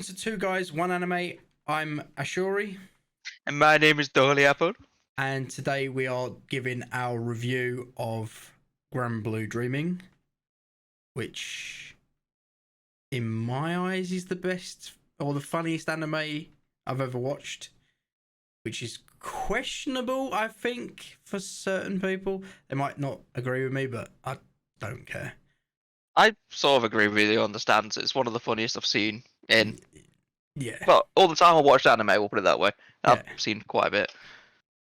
to Two Guys, One Anime. I'm Ashuri, And my name is Dolly Apple. and today we are giving our review of Grand Blue Dreaming, which, in my eyes, is the best or the funniest anime I've ever watched, which is questionable, I think, for certain people. They might not agree with me, but I don't care. I sort of agree with you on the stance. It's one of the funniest I've seen in. Yeah. Well, all the time I watched anime, we'll put it that way. I've seen quite a bit.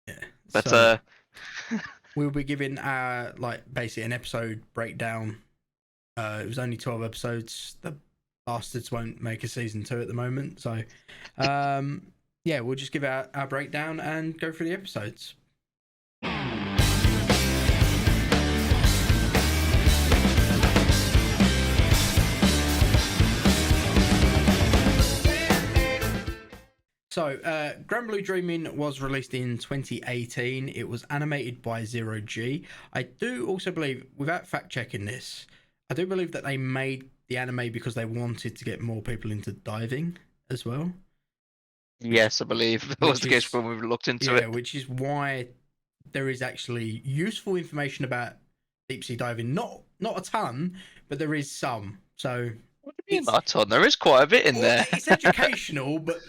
Yeah. But So we'll be giving basically an episode breakdown. It was only 12 episodes. The bastards won't make a season 2 at the moment. So yeah, we'll just give our breakdown and go through the episodes. So, Grand Blue Dreaming was released in 2018. It was animated by Zero G. I do also believe, without fact checking this, I do believe that they made the anime because they wanted to get more people into diving as well. yes, I believe that was the case when we looked into it. Yeah, which is why there is actually useful information about deep sea diving. Not a ton, but there is some. So What do you mean, not a ton? There is quite a bit in there. It's educational, but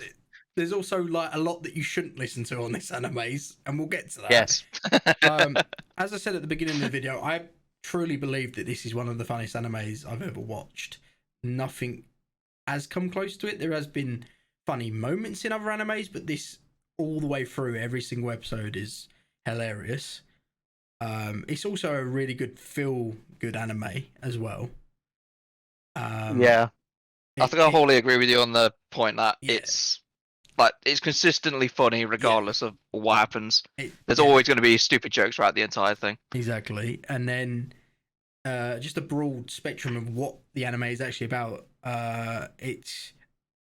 there's also like a lot that you shouldn't listen to on this animes, and we'll get to that. Yes. As I said at the beginning of the video, I truly believe that this is one of the funniest animes I've ever watched. Nothing has come close to it. There has been funny moments in other animes, but this all the way through, every single episode is hilarious. It's also a really good feel-good anime as well. Yeah. I think I wholly agree with you on the point that it's consistently funny regardless of what happens. There's always going to be stupid jokes throughout the entire thing. Exactly. And then just a broad spectrum of what the anime is actually about. It's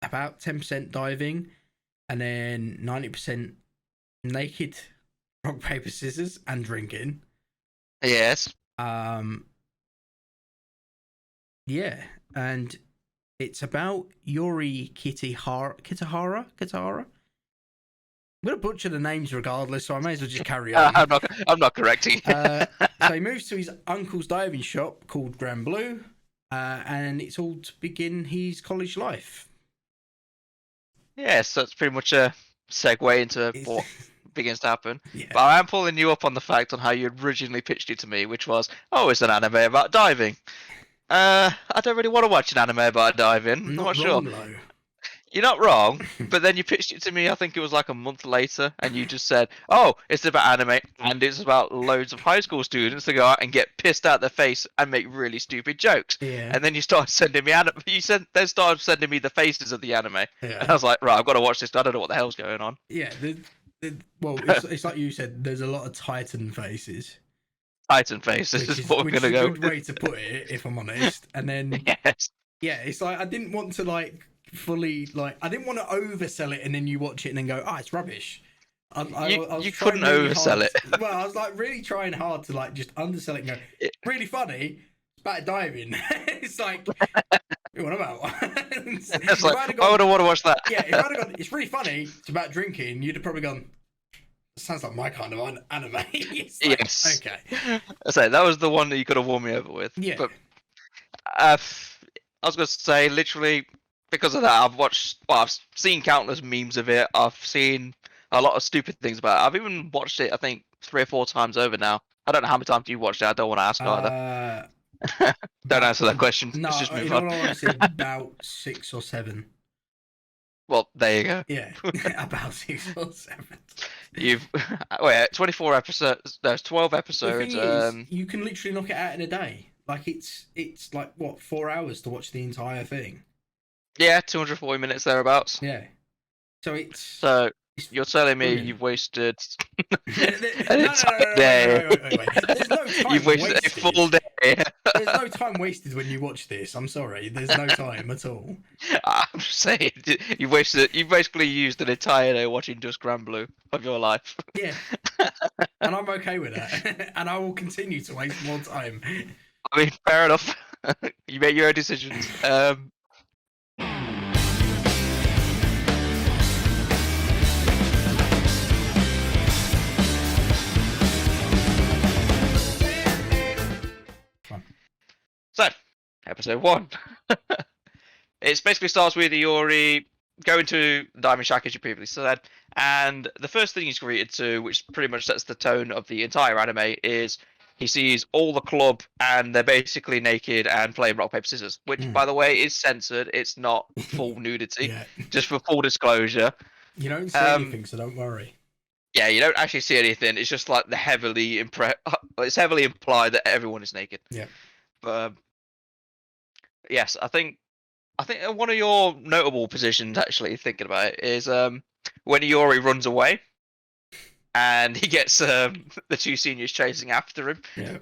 about 10% diving and then 90% naked rock, paper, scissors and drinking. Yes. Yeah. And it's about Yuri Kitahara. I'm gonna butcher the names regardless, so I may as well just carry on. I'm not correcting. So he moves to his uncle's diving shop called Grand Blue, and it's all to begin his college life. Yes, that's pretty much a segue into what begins to happen. Yeah. But I am pulling you up on the fact on how you originally pitched it to me, which was, oh, it's an anime about diving. I don't really want to watch an anime about diving. I'm not sure. Though. You're not wrong, but then you pitched it to me, I think it was like a month later, and you just said, oh, it's about anime, and it's about loads of high school students to go out and get pissed out their face and make really stupid jokes. Yeah. And then you started sending me then started sending me the faces of the anime. Yeah. And I was like, right, I've got to watch this. I don't know what the hell's going on. Yeah. Well, it's like you said, there's a lot of Titan faces. Titan faces is what we're going to go with. Which is a good way to put it, if I'm honest. And then, yes. Yeah, it's like, I didn't want to I didn't want to oversell it and then you watch it and then go, it's rubbish. I you couldn't oversell it. Well, I was like really trying hard to like just undersell it and go, really funny, it's about diving. It's like, what about? It's like, why would I want to watch that? Yeah, if I'd have gone, it's really funny, it's about drinking, you'd have probably gone, sounds like my kind of anime. Like, yes. Okay. So that was the one that you could have won me over with. Yeah. But I was going to say, literally, because of that, I've seen countless memes of it. I've seen a lot of stupid things about it. I've even watched it, I think, 3 or 4 times over now. I don't know how many times you watched it. I don't want to ask either. Don't answer that question. No, let's just move on. Honestly, about 6 or 7. Well, there you go. Yeah, about 6 or 7. You've 24 episodes. There's 12 episodes. The thing is, you can literally knock it out in a day. Like it's like what, 4 hours to watch the entire thing. Yeah, 240 minutes thereabouts. Yeah. So you're telling me brilliant. You've wasted an entire day. Wait. There's no time You've wasted a full day. There's no time wasted when you watch this. I'm sorry. There's no time at all. I'm just saying, you've basically used an entire day watching just Grand Blue of your life. Yeah. And I'm okay with that. And I will continue to waste more time. I mean, fair enough. You make your own decisions. Episode 1. It basically starts with Iori going to Diamond Shack, as you previously said, and the first thing he's greeted to, which pretty much sets the tone of the entire anime, is he sees all the club and they're basically naked and playing rock paper scissors, which, by the way, is censored. It's not full nudity. Yeah. Just for full disclosure. You don't see anything, so don't worry. Yeah, you don't actually see anything. It's just like it's heavily implied that everyone is naked. Yeah. But yes, I think one of your notable positions, actually, thinking about it, is when Iori runs away and he gets the two seniors chasing after him. Yeah.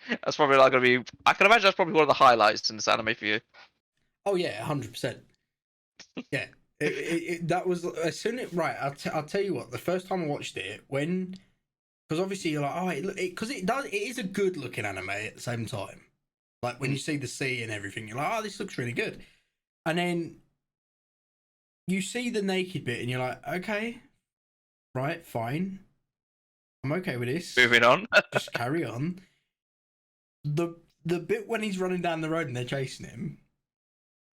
That's probably not going to be. I can imagine that's probably one of the highlights in this anime for you. Oh yeah, 100%. Yeah, that was as soon as right. I'll tell you what. The first time I watched it, because obviously you're like, oh, because it is a good looking anime at the same time. Like when you see the sea and everything, you're like, oh, this looks really good. And then you see the naked bit, and you're like, okay, right, fine, I'm okay with this. Moving on. Just carry on. The bit when he's running down the road and they're chasing him,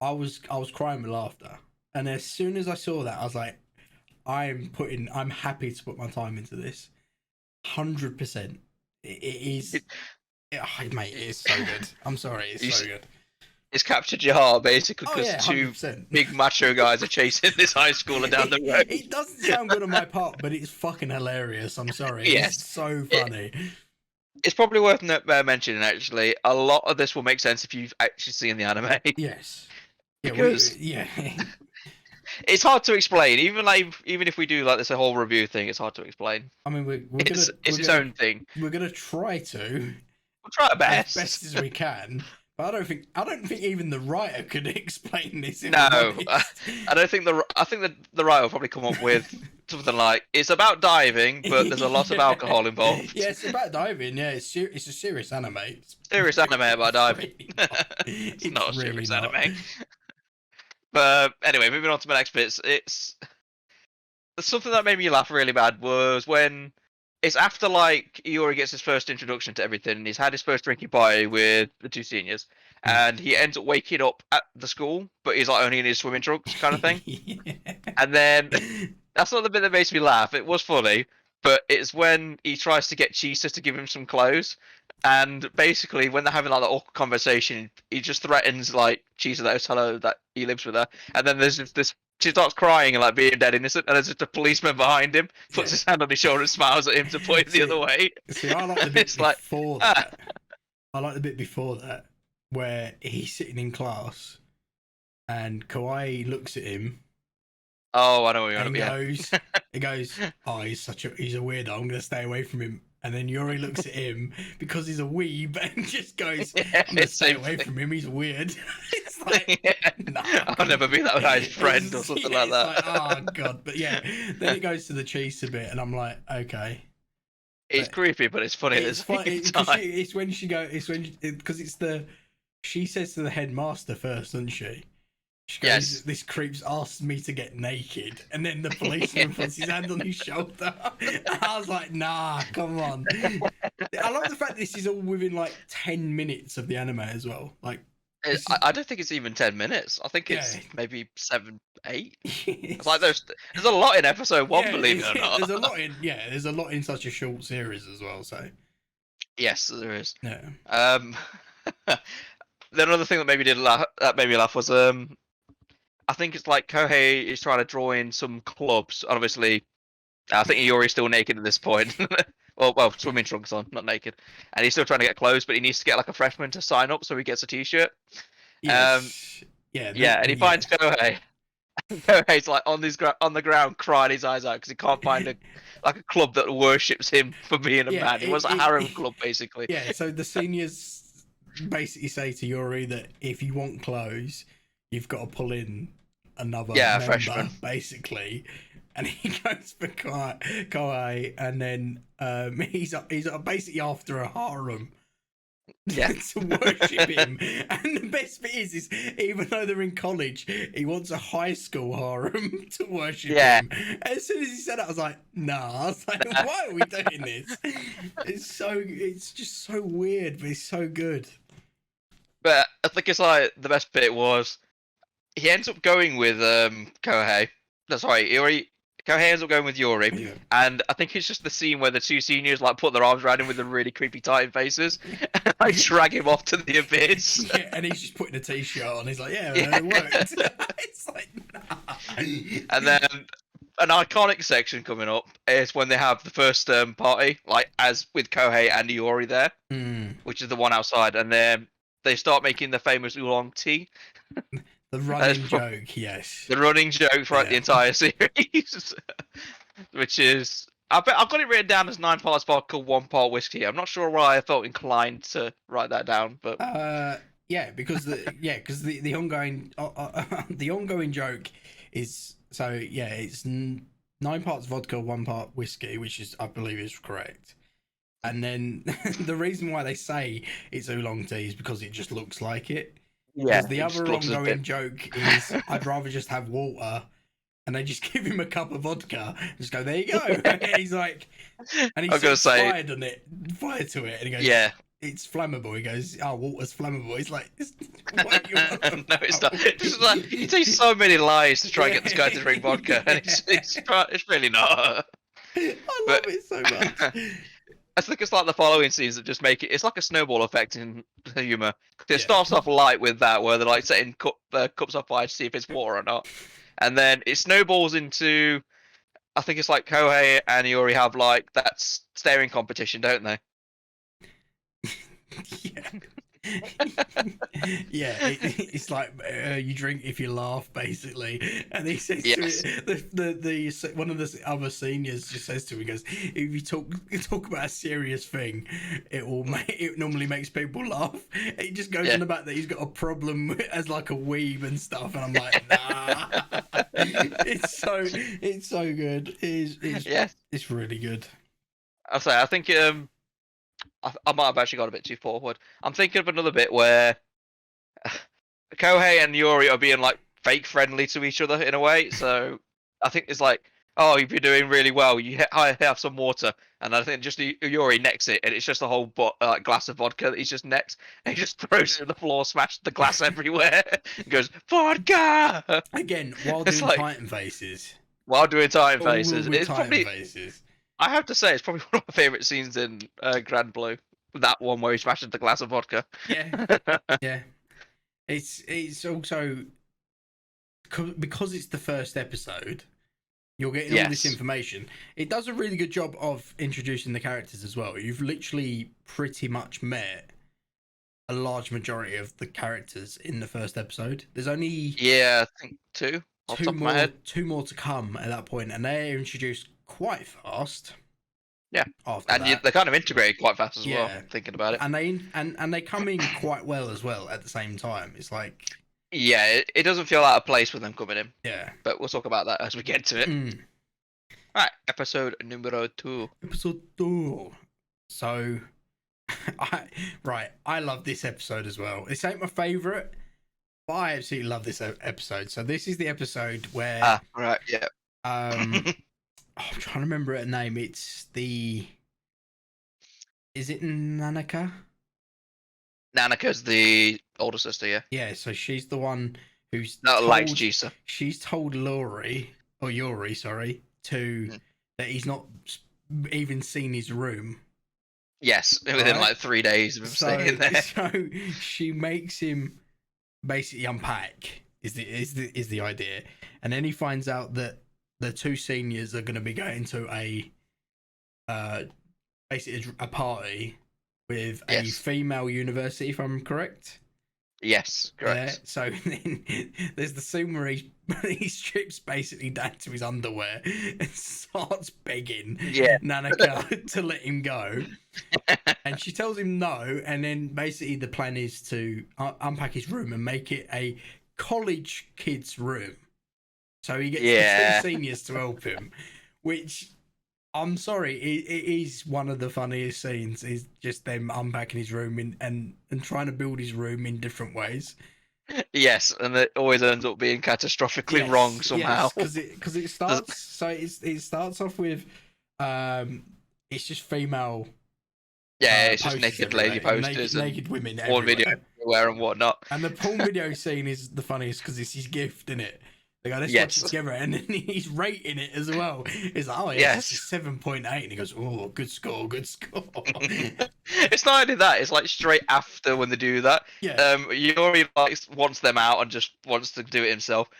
I was crying with laughter. And as soon as I saw that, I was like, I'm happy to put my time into this. 100%. It is. Mate, it is so good. I'm sorry, it's so good. It's captured your heart, basically, because two 100%. big macho guys are chasing this high schooler down the road. It doesn't sound good on my part, but it's fucking hilarious. I'm sorry. Yes. It's so funny. It's probably worth mentioning, actually. A lot of this will make sense if you've actually seen the anime. Yes. Yeah, because it's hard to explain. Even if we do like this whole review thing, it's hard to explain. I mean, it's its own thing. We're gonna try to. We'll try our best. As best as we can. But I don't think even the writer could explain this. No, I don't think I think the writer will probably come up with something like, it's about diving, but there's a lot of alcohol involved. Yeah, it's about diving. Yeah, it's a serious anime. Serious anime about diving. It's not a really serious not. anime. But anyway, moving on to my next bits. It's something that made me laugh really bad was when it's after like Iori gets his first introduction to everything, and he's had his first drinking party with the two seniors, and he ends up waking up at the school, but he's like only in his swimming trunks, kind of thing. Yeah. And then that's not the bit that makes me laugh. It was funny, but it's when he tries to get Chisa to give him some clothes, and basically when they're having like that awkward conversation, he just threatens like Chisa that hello that he lives with her, and then there's this. She starts crying and like being dead innocent, and there's just a policeman behind him, puts his hand on his shoulder and smiles at him to point the other way. See, I like the bit before that. I like the bit before that where he's sitting in class and Kawaii looks at him. Oh, I know what you're on about. He goes, oh, he's a weirdo. I'm gonna stay away from him. And then Yuri looks at him because he's a weeb and just goes, I'm gonna stay away from him. He's weird. It's like, nah, I'll never be that guy's friend or something like that. Like, oh god, but yeah. Then it goes to the Chisa bit, and I'm like, okay. It's creepy, but it's funny. It's funny it's when she says to the headmaster first, doesn't she? She goes, yes. This creep's asked me to get naked, and then the policeman puts his hand on his shoulder. And I was like, nah, come on. I love the fact that this is all within like 10 minutes of the anime as well. Like, I don't think it's even 10 minutes. I think it's maybe 7, 8. It's like there's a lot in episode 1, believe it or not. There's a lot in such a short series as well. So yes, there is. Yeah. Then another thing that made me laugh was I think it's like Kohei is trying to draw in some clubs. Obviously, I think Iori's still naked at this point. well, swimming trunks on, not naked. And he's still trying to get clothes, but he needs to get like a freshman to sign up so he gets a t-shirt. Yes. And he finds Kohei. Kohei's like on the ground crying his eyes out because he can't find a club that worships him for being a man. It was a harem club, basically. Yeah, so the seniors basically say to Yuri that if you want clothes, you've got to pull in another member, freshman, basically. And he goes for Kawaii, and then he's basically after a harem to worship him. And the best bit is even though they're in college, he wants a high school harem to worship him. As soon as he said that, I was like, nah. I was like, why are we doing this? It's just so weird, but it's so good. But I think it's like the best bit was he ends up going with Kohei. No, sorry, Yuri. Kohei ends up going with Yuri, Yeah. and I think it's just the scene where the two seniors like put their arms around him with the really creepy Titan faces, and like drag him off to the abyss. Yeah, and he's just putting a t-shirt on. He's like, yeah, Yeah. it worked. It's like, nah. And then an iconic section coming up is when they have the first party, like as with Kohei and Iori there, which is the one outside, and then they start making the famous oolong tea. The running joke, yes. The running joke throughout the entire series, which is I've got it written down as 9 parts vodka, 1 part whiskey. I'm not sure why I felt inclined to write that down, but yeah, because the ongoing the ongoing joke is it's 9 parts vodka, 1 part whiskey, which is I believe is correct. And then the reason why they say it's oolong tea is because it just looks like it. yeah, The other ongoing joke is I'd rather just have water, and they just give him a cup of vodka and just go, there you go. And he's like, and he sets fire to it, and he goes, yeah, it's flammable. He goes, oh, water's flammable. He's like, what you no, it's not. It's like, he takes so many lies to try and get this guy to drink vodka, and it's really not. I love it so much. I think it's like the following scenes that just make it. It's like a snowball effect in humor. It starts off light with that, where they're like setting cups on fire to see if it's water or not, and then it snowballs into. I think it's like Kohei and Iori have like that staring competition, don't they? Yeah. Yeah, it's like you drink if you laugh, basically. And he says to it, the one of the other seniors just says to him, he goes, if you talk about a serious thing, it normally makes people laugh. He just goes on about that he's got a problem as like a weeb and stuff, and I'm like, nah. It's so good. It's really good. I'll say I think I might have actually got a bit too forward. I'm thinking of another bit where Kohei and Yuri are being like fake friendly to each other in a way. So I think it's like, oh, you've been doing really well. You have some water, and I think just Yuri necks it, and it's just a whole glass of vodka that he's just next, and he just throws it on the floor, smashes the glass everywhere, and goes vodka again while doing Titan faces. While doing Titan faces, it's probably. Faces. I have to say, it's probably one of my favourite scenes in Grand Blue. That one where he smashes the glass of vodka. Yeah, yeah. It's also because it's the first episode. You're getting all this information. It does a really good job of introducing the characters as well. You've literally pretty much met a large majority of the characters in the first episode. There's only I think two more to come at that point, and they're introduced quite fast. Yeah, they're kind of integrated quite fast as well. Thinking about it, and they come in quite well as well at the same time. It's like it doesn't feel out of place with them coming in. Yeah, but we'll talk about that as we get to it. Right, episode numero 2. Episode 2. So, I love this episode as well. This ain't my favorite, but I absolutely love this episode. So this is the episode where I'm trying to remember her name. Is it Nanaka? Nanaka's the older sister, yeah. Yeah, so she's the one who's likes Jisa. She's told Yuri, sorry, that he's not even seen his room. Yes, within like 3 days of him staying there. So she makes him basically unpack. Is the idea, and then he finds out that the two seniors are going to be going to basically a party with a female university, if I'm correct. Yes, correct. So then there's the scene where he strips basically down to his underwear and starts begging Nanaka to let him go. And she tells him no, and then basically the plan is to unpack his room and make it a college kid's room. So he gets the two seniors to help him, which I'm sorry, it is one of the funniest scenes. Is just them unpacking his room and trying to build his room in different ways. Yes, and it always ends up being catastrophically wrong somehow. Because it starts it starts off with it's just female. Yeah, it's just naked lady posters, naked women. One video everywhere and whatnot. And the porn video scene is the funniest because it's his gift, isn't it? They go, let's watch it Yes. together, and then he's rating it as well. He's like, oh yeah, Yes. it's a 7.8, and he goes, oh, good score, good score. It's not only that; it's like straight after when they do that. Yeah. Yuri like wants them out and just wants to do it himself.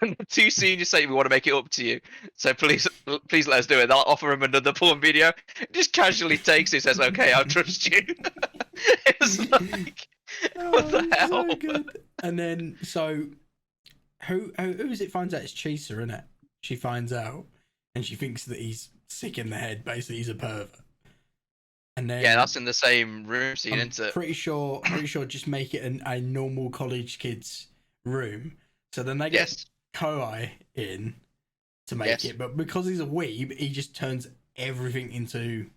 And the two seniors say, "We want to make it up to you, so please let us do it." They'll offer him another porn video. Just casually takes it, says, "Okay, I'll trust you." It's like, what the hell? So good. And then so who is it finds out it's Chisa, isn't it? She finds out and she thinks that he's sick in the head, basically he's a pervert. And then Yeah, that's in the same room scene, I'm isn't it? pretty sure just make it a normal college kid's room. So then they get Kohai in to make it, but because he's a weeb, he just turns everything into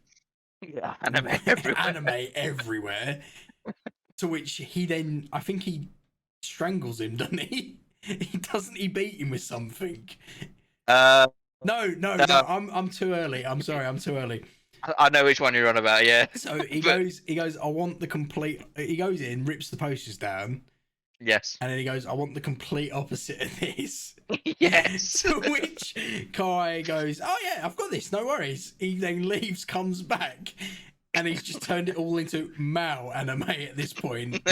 anime everywhere. To which he then, I think he strangles him, doesn't he? He beat him with something? No. I'm too early. I'm sorry, I'm too early. I know which one you're on about, yeah. So he goes, I want the complete. He goes in, rips the posters down. Yes. And then he goes, I want the complete opposite of this. Yes. To which Kai goes, oh yeah, I've got this, no worries. He then leaves, comes back, and he's just turned it all into Mao anime at this point.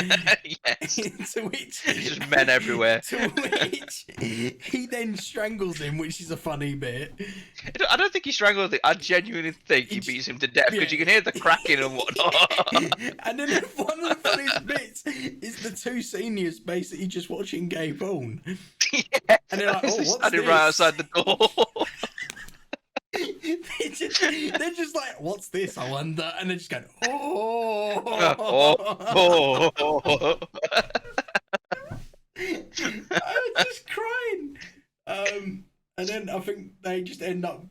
Yes. To which just men everywhere. To which he then strangles him, which is a funny bit. I don't think he strangles him. I genuinely think he beats him to death because you can hear the cracking and whatnot. And then one of the funniest bits is the two seniors basically just watching gay porn. Yeah. And they're like, oh, what's standing this? right outside the door. they're just like, what's this? I wonder. And they're just going, oh. I was just crying. And then I think they just end up.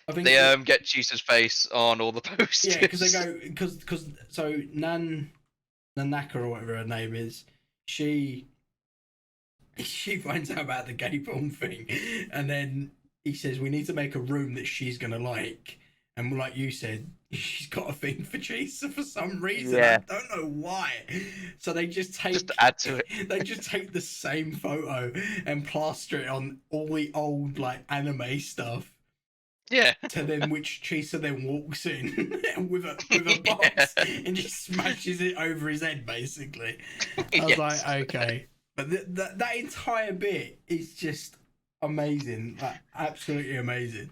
I think they get Chisa's face on all the posters. Yeah, because they go because so Nanaka or whatever her name is, she finds out about the gay porn thing, and then he says we need to make a room that she's gonna like, and like you said, she's got a thing for Chisa for some reason. Yeah. I don't know why. So they just add to it. They just take the same photo and plaster it on all the old like anime stuff. Yeah. To then which Chisa then walks in with a box and just smashes it over his head basically. I was like, okay. But that entire bit is just amazing. Like absolutely amazing.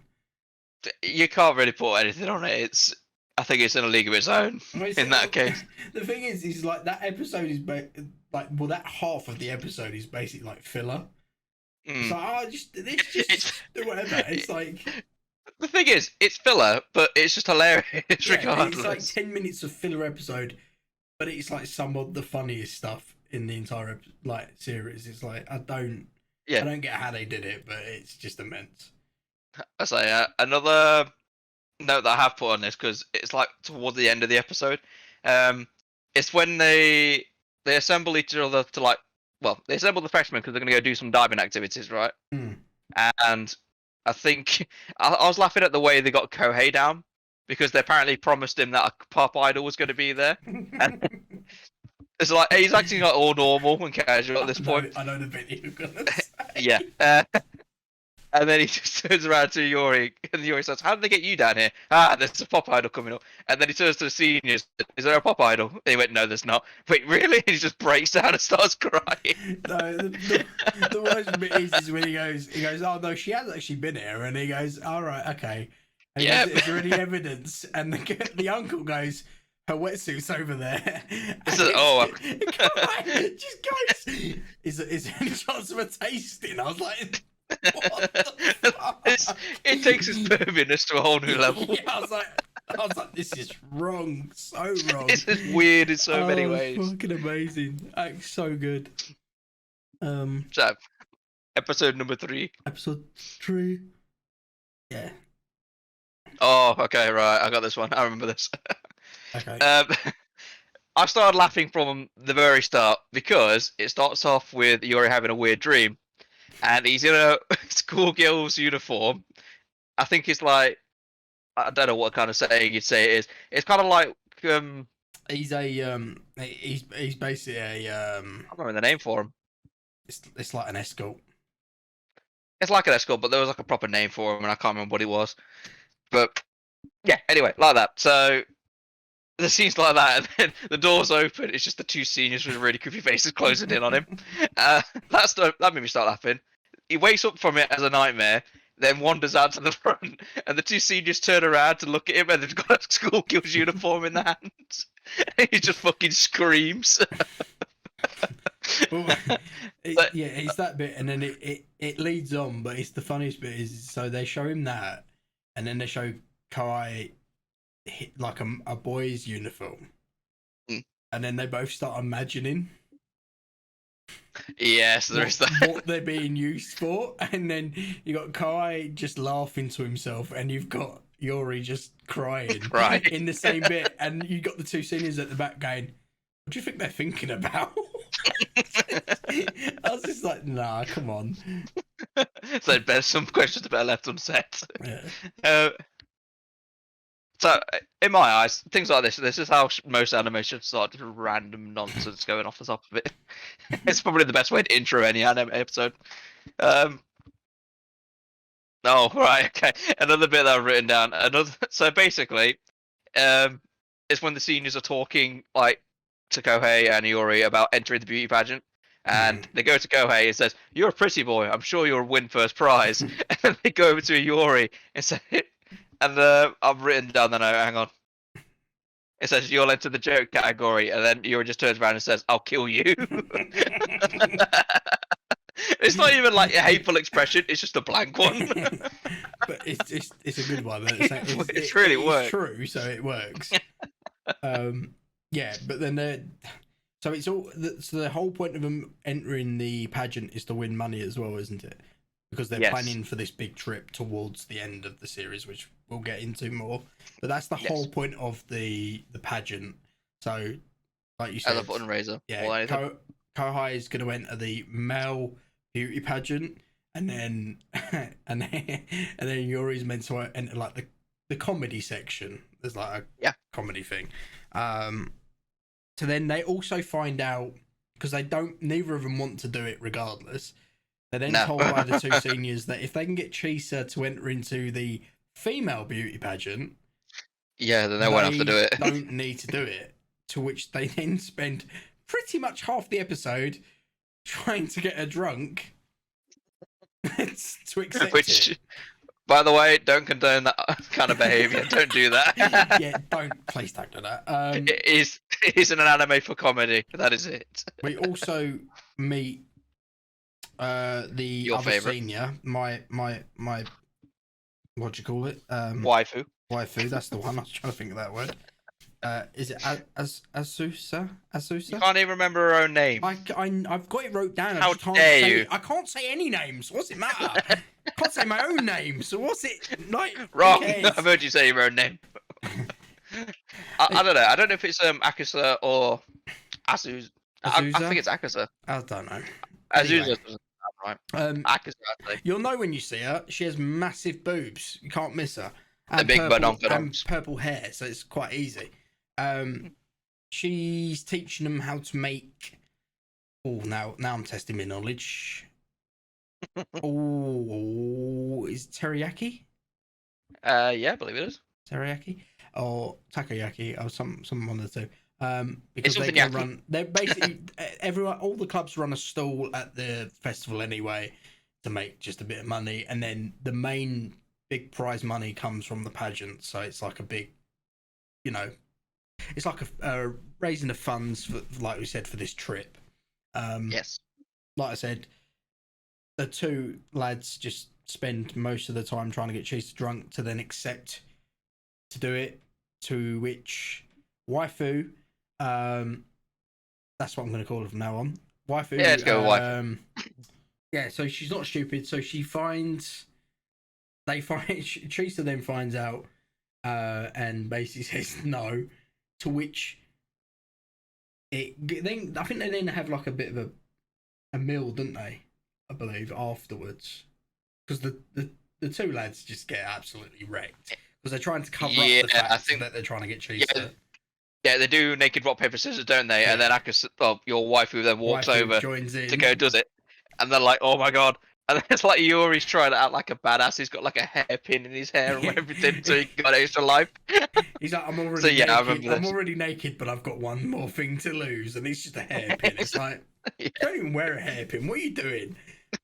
You can't really put anything on it. I think it's in a league of its own in that case. The thing is like that episode is that half of the episode is basically like filler. It's like, just do whatever. It's like the thing is, it's filler, but it's just hilarious regardless. It's like 10 minutes of filler episode, but it's like some of the funniest stuff in the entire series. It's like I don't get how they did it, but it's just immense. I say another note that I have put on this because it's like towards the end of the episode. It's when they assemble each other to they assemble the freshmen because they're going to go do some diving activities, right? And I think I was laughing at the way they got Kohei down because they apparently promised him that a pop idol was going to be there. And it's like he's acting like all normal and casual at this point. I know the bit you're gonna say. Yeah. And then he just turns around to Yuri, and Yuri says, "How did they get you down here?" There's a pop idol coming up. And then he turns to the seniors. Is there a pop idol? And he went, "No, there's not." Wait, really? And he just breaks down and starts crying. No, the worst bit is when he goes, "Oh no, she has actually been here," and he goes, "All right, okay." And he goes, is there any evidence? And the uncle goes, her wetsuit's over there. Just goes, is there any chance of a tasting? I was like, what the fuck? It takes his perviness to a whole new level. Yeah, I was like, this is wrong, so wrong. This is weird in so many ways. Fucking amazing, so good. So, episode number 3. Episode 3. Yeah. Oh, okay, right. I got this one. I remember this. Okay. I started laughing from the very start because it starts off with Yuri having a weird dream. And he's in a schoolgirl's uniform. I think it's like, I don't know what kind of saying you'd say it is. It's kind of like He's he's basically a I don't remember the name for him. it's like an escort. It's like an escort, but there was like a proper name for him, and I can't remember what it was. But yeah, anyway, like that. So the scene's like that, and then the doors open. It's just the two seniors with really creepy faces closing in on him. That made me start laughing. He wakes up from it as a nightmare, then wanders out to the front, and the two seniors turn around to look at him, and they've got a school girl's uniform in their hands. And he just fucking screams. Well, But yeah, it's that bit, and then it leads on. But it's the funniest bit is so they show him that, and then they show Kai like a boy's uniform, Mm. and then they both start imagining yes, there is that. what they're being used for, and then you got Kai just laughing to himself, and you've got Yuri just crying Right. in the same bit, and you got the two seniors at the back going, "What do you think they're thinking about?" I was just like, "Nah, come on." So there's some questions about left unsaid. Yeah. So in my eyes, things like this is how most anime should start, just random nonsense going off the top of it. It's probably the best way to intro any anime episode. Oh, right, okay. Another bit that I've written down. So basically, it's when the seniors are talking like to Kohei and Iori about entering the beauty pageant. And they go to Kohei and says, "You're a pretty boy. I'm sure you'll win first prize." And then they go over to Iori and say, and I've written down the note. Hang on. It says you'll enter the joke category, and then Iori just turns around and says, "I'll kill you." It's not even like a hateful expression; it's just a blank one. But it's a good one. It's really works. True, so it works. Yeah, but then so it's all so the whole point of them entering the pageant is to win money as well, isn't it? Because they're planning for this big trip towards the end of the series, which we'll get into more. But that's the whole point of the pageant. So, like you said, as a fundraiser. Yeah, Kohai is going to enter the male beauty pageant, and then and then Yuri's meant to enter like the comedy section. There's like a comedy thing. So then they also find out, because neither of them want to do it regardless. They're then told by the two seniors that if they can get Chisa to enter into the female beauty pageant, then they won't have to do it. Don't need to do it. To which they then spend pretty much half the episode trying to get her drunk to accept it. By the way, don't condone that kind of behaviour. Don't do that. Yeah, please don't do that. It is an anime for comedy. That is it. We also meet Your other favourite senior, my what do you call it? Waifu. Waifu, that's the one. I was trying to think of that word. Is it Azusa? You can't even remember her own name. I've got it wrote down. How dare you? I can't say any names. What's it matter? I can't say my own name. So what's it like? Wrong. I've heard you say your own name. I don't know. I don't know if it's Akusa or Azusa. I think it's Akusa. I don't know. Azusa. Right. Akusa, you'll know when you see her. She has massive boobs. You can't miss her. And the big and purple hair, so it's quite easy. She's teaching them how to make. Oh, now I'm testing my knowledge. Oh, is it teriyaki? Yeah, I believe it is. Teriyaki or takoyaki or some one of the two. Because they can run. They're basically all the clubs run a stall at the festival anyway to make just a bit of money, and then the main big prize money comes from the pageant. So it's like a big, it's like a raising the funds for, like we said, for this trip. Yes. Like I said, the two lads just spend most of the time trying to get Chisa drunk to then accept to do it. To which Waifu, that's what I'm going to call her from now on. Waifu. Yeah, let's go with Waifu. Yeah, so she's not stupid. So Chisa then finds out, and basically says no. To which I think they then have like a bit of a meal, don't they? I believe afterwards, because the two lads just get absolutely wrecked because they're trying to cover up the fact that they're trying to get Chisa. Yeah, they do naked rock paper scissors, don't they? And then your wife, who then walks Waifu over joins to in. go does it, and they're like, "Oh my god!" And then it's like Yuri's trying to act like a badass. He's got like a hairpin in his hair and everything, so he got extra life. He's like, I'm So already yeah, I naked. remember I'm this. already naked, but I've got one more thing to lose, and it's just a hairpin. It's like, Yeah. you don't even wear a hairpin. What are you doing?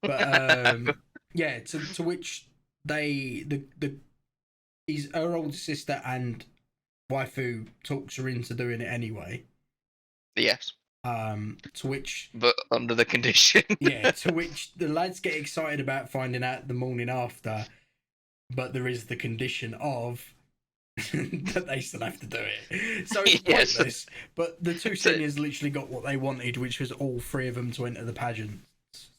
But yeah. To which the his her older sister and waifu talks her into doing it anyway. Yes, To which but under the condition. to which the lads get excited about finding out the morning after, but there is the condition of that they still have to do it. So it's Yes. pointless. But the two seniors literally got what they wanted, which was all three of them to enter the pageant.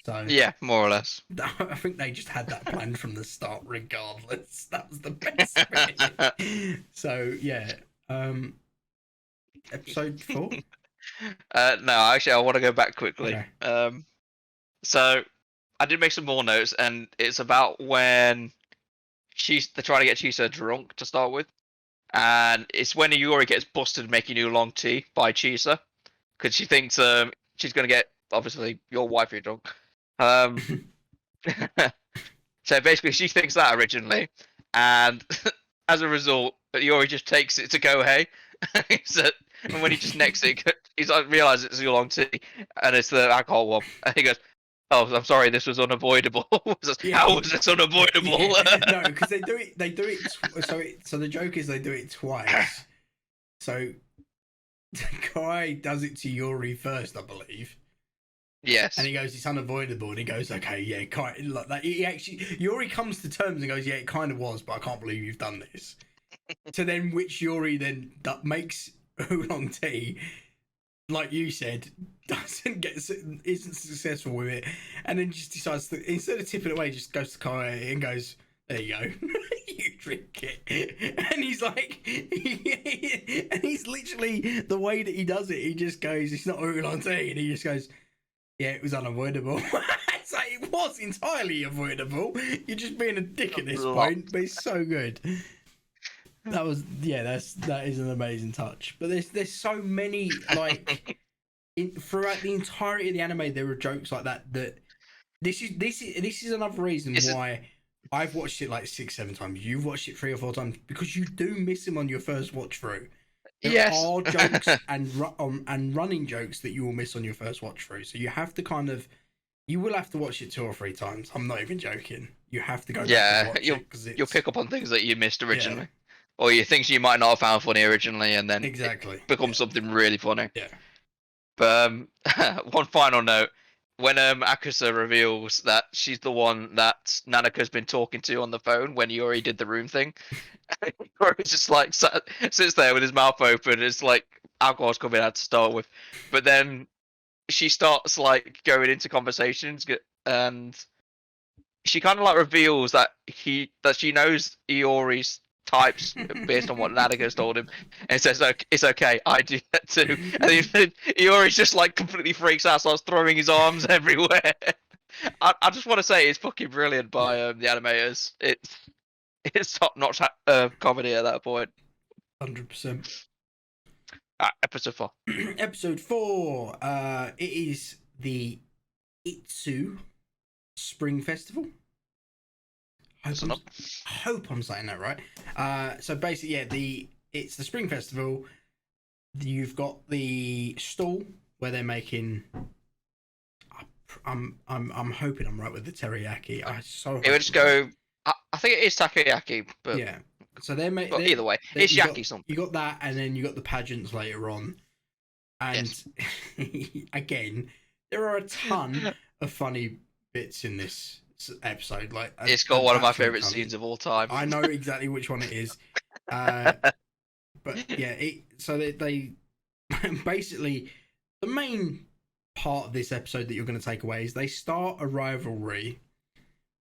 So Yeah, more or less. I think they just had that planned from the start, regardless. That was the best bit. So yeah, episode 4. No, actually, I want to go back quickly. Okay. So I did make some more notes, and it's about when they're trying to get Chisa drunk to start with, and it's when Yuri gets busted making oolong tea by Chisa because she thinks she's gonna get obviously your wife drunk. Um, so basically, she thinks that originally, and as a result, Yuri just takes it to go hey. So, and when he just necks it, he's like realizes it's oolong tea and it's the alcohol one, and he goes, "Oh, I'm sorry, this was unavoidable." Yeah. How was this unavoidable? Yeah. No, because they do it. They do it. So the joke is they do it twice. So Kai does it to Yuri first, I believe. Yes. And he goes, "It's unavoidable." And he goes, "Okay, yeah, Kai." Like that. He actually Yuri comes to terms and goes, "Yeah, it kind of was, but I can't believe you've done this." To then which Yuri then makes oolong tea, like you said, isn't successful with it, and then just decides to, instead of tipping it away, just goes to Kai and goes, "There you go, you drink it." And he's like, and he's literally the way that he does it. He just goes, "It's not oolong tea," and he just goes, "Yeah, it was unavoidable." It's like it was entirely avoidable. You're just being a dick at this point, but it's so good. That is an amazing touch. But there's so many like throughout the entirety of the anime there are jokes like that this is another reason why I've watched it like 6-7 times. You've watched it 3 or 4 times because you do miss him on your first watch through. There are jokes and running jokes that you will miss on your first watch through. So you have to you will have to watch it 2 or 3 times. I'm not even joking. You have to go back and watch it because you'll pick up on things that you missed originally, or you things you might not have found funny originally, and then exactly it becomes something really funny. Yeah. But one final note: when Akusa reveals that she's the one that Nanaka's been talking to on the phone when Yuri did the room thing, Yuri's just like sits there with his mouth open. It's like alcohol's coming out to start with, but then she starts like going into conversations and she kind of like reveals that she knows Iori's types based on what Nanaga's told him, and says, "Look, it's okay, I do that too." And then Iori's just like completely freaks out, starts throwing his arms everywhere. I just want to say it's fucking brilliant by the animators. It's top notch comedy at that point. 100%. Episode 4. Episode 4. It is the Itsu Spring Festival. I hope I'm saying that right. So basically, yeah, it's the Spring Festival. You've got the stall where they're making. I'm hoping I'm right with the teriyaki. It would just go. I think it is takoyaki, but yeah. So they're either way, it's yaki something. You got that, and then you got the pageants later on, and again, there are a ton of funny bits in this episode. Like it's got one of my favorite scenes of all time. I know exactly which one it is, but yeah, so they basically the main part of this episode that you're going to take away is they start a rivalry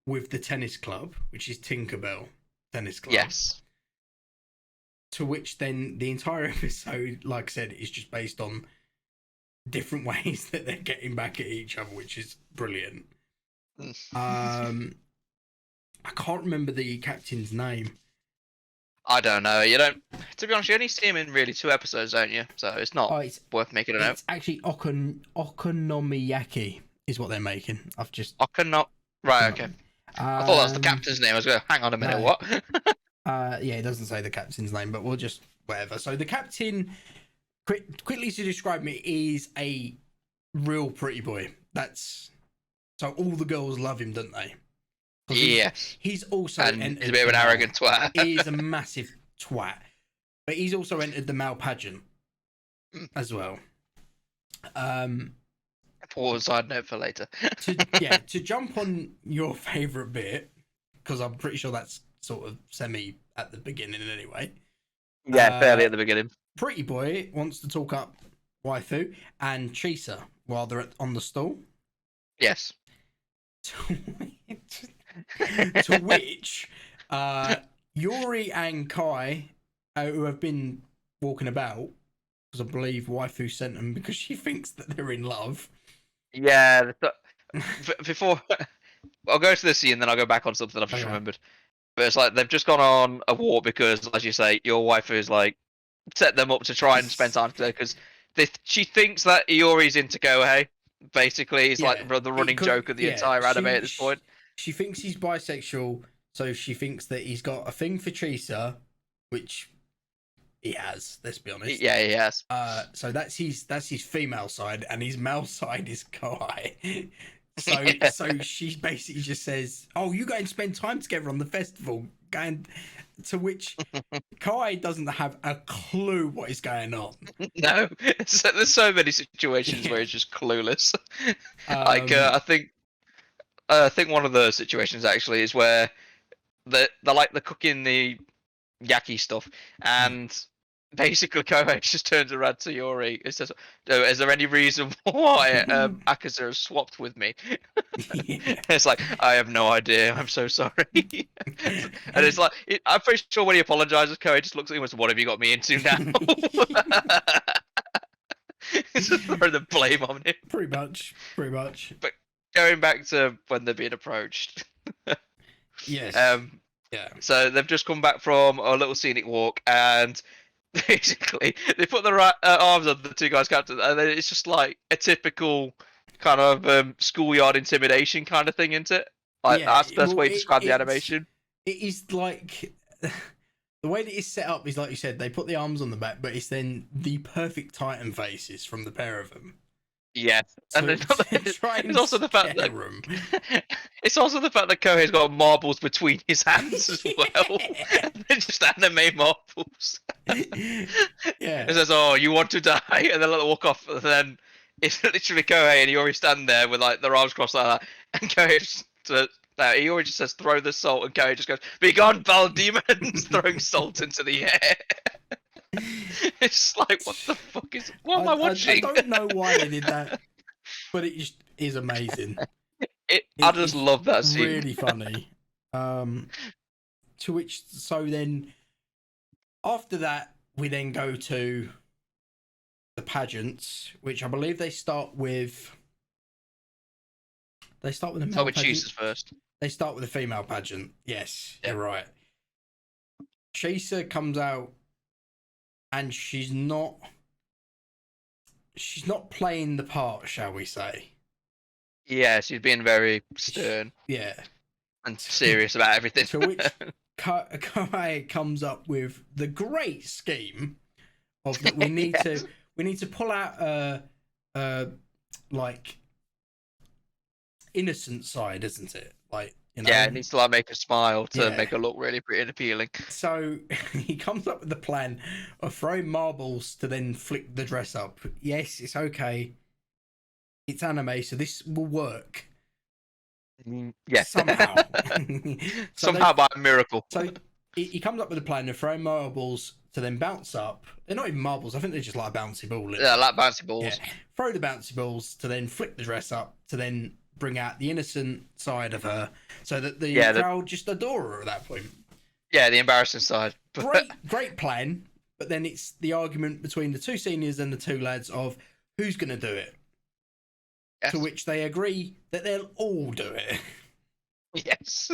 with the tennis club, which is Tinkerbell Tennis Club. Yes. To which then the entire episode, like I said, is just based on different ways that they're getting back at each other, which is brilliant. I can't remember the captain's name. I don't know. You don't. To be honest, you only see him in really 2 episodes, don't you? So it's not Oh, worth making a note. it's actually okonomiyaki is what they're making. I've just I cannot. Right. Okay. I thought that was the um captain's name. I was going. Hang on a minute. no What? yeah, it doesn't say the captain's name, but we'll just whatever. So the captain, quickly to describe me, is a real pretty boy. That's so all the girls love him, don't they? Because Yes. he's also And he's a entered bit of the an male. arrogant twat. He is a massive twat, but he's also entered the male pageant as well. Poor side note for later. To jump on your favourite bit, because I'm pretty sure that's sort of semi at the beginning anyway. Yeah, fairly at the beginning. Pretty boy wants to talk up waifu and Chisa while they're on the stool. Yes. To which Yuri and Kai, who have been walking about, because I believe waifu sent them because she thinks that they're in love. Yeah. Before I'll go to the scene, then I'll go back on something I've just remembered. But it's like they've just gone on a walk because, as you say, your wife is like set them up to try and spend time together because she thinks that Iori's into Kohei. Basically, it's like the running joke of the entire anime at this point. She thinks he's bisexual, so she thinks that he's got a thing for Chisa, which he has. Let's be honest. Yeah, he has. So that's his female side, and his male side is Kohei. So she basically just says, "Oh, you go and spend time together on the festival." And to which Kai doesn't have a clue what is going on. No, there's so many situations where he's just clueless. Like I think one of the situations actually is where they're like they're cooking the yaki stuff, and basically Kohei just turns around to Yuri and says, "Oh, is there any reason why Akaza has swapped with me?" It's like, I have no idea. I'm so sorry. And it's like, I'm pretty sure when he apologizes, Kohei just looks at him and says, "What have you got me into now?" It's just throwing the blame on him. Pretty much. But going back to when they're being approached. Yes. Yeah. So they've just come back from a little scenic walk, and basically they put the arms on the two guys' captains, and then it's just like a typical kind of schoolyard intimidation kind of thing, isn't it? Like that's the best way to describe the animation. It is like the way that it's set up is like you said, they put the arms on the back, but it's then the perfect Titan faces from the pair of them. Yes, So and it's also the fact that it's also the fact that Kohei's got marbles between his hands as well. They're just anime marbles. Yeah. It says, "Oh, you want to die," and then let them walk off. And then it's literally Kohei, and you already stand there with like their arms crossed like that, and Kohei just he already just says, "Throw the salt," and Kohei just goes, "Be gone, foul demons!" throwing salt into the air. It's like, what the fuck what am I watching? I don't know why they did that, but it just is amazing. I just love that scene. Really funny. To which, so then after that, we then go to the pageants, which I believe they start with. They start with the male pageant. Jesus first. They start with the female pageant. Yes, you're right. Chisa comes out, and she's not playing the part, shall we say? Yeah, she's being very stern. Yeah, and serious about everything. To which Kai comes up with the great scheme of that we need to pull out like innocent side, isn't it? Like, you know, yeah, it needs to like make her smile to make her look really pretty and appealing. So he comes up with the plan of throwing marbles to then flick the dress up. Yes, it's okay. It's anime, so this will work. Yeah, somehow. Somehow by a miracle. So he comes up with a plan of throwing marbles to then bounce up. They're not even marbles. I think they're just like a bouncy ball. Yeah, like bouncy balls. Yeah. Throw the bouncy balls to then flick the dress up to then bring out the innocent side of her, so that the crowd just adore her at that point. Yeah, the embarrassing side. Great plan. But then it's the argument between the two seniors and the two lads of who's going to do it. Yes. To which they agree that they'll all do it. Yes.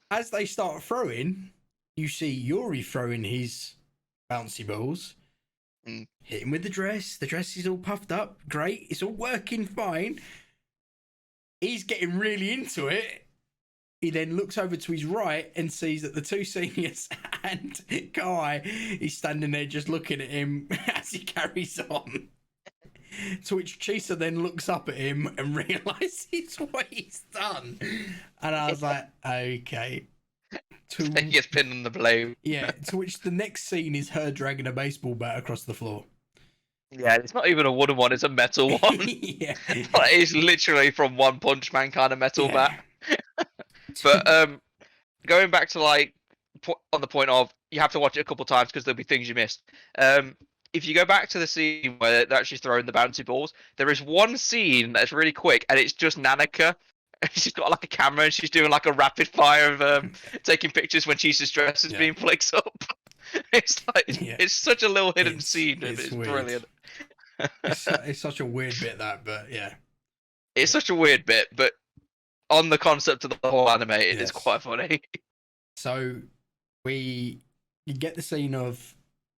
As they start throwing, you see Yuri throwing his bouncy balls, hit him with the dress. The dress is all puffed up. Great. It's all working fine. He's getting really into it. He then looks over to his right and sees that the two seniors and Kai is standing there just looking at him as he carries on. To which Chisa then looks up at him and realizes what he's done. And I was like, okay. He gets pinned on the blade. Yeah, to which the next scene is her dragging a baseball bat across the floor. Yeah, it's not even a wooden one, it's a metal one. Yeah. Like, it's literally from One Punch Man kind of metal bat. But going back to like on the point of you have to watch it a couple times because there'll be things you missed. If you go back to the scene where they're actually throwing the bouncy balls, there is one scene that's really quick, and it's just Nanika. She's got like a camera and she's doing like a rapid fire of taking pictures when Chisa's dress is being flicks up. It's like it's such a little hidden scene, and it's brilliant. It's such a weird bit but yeah. It's such a weird bit, but on the concept of the whole anime, it is quite funny. So you get the scene of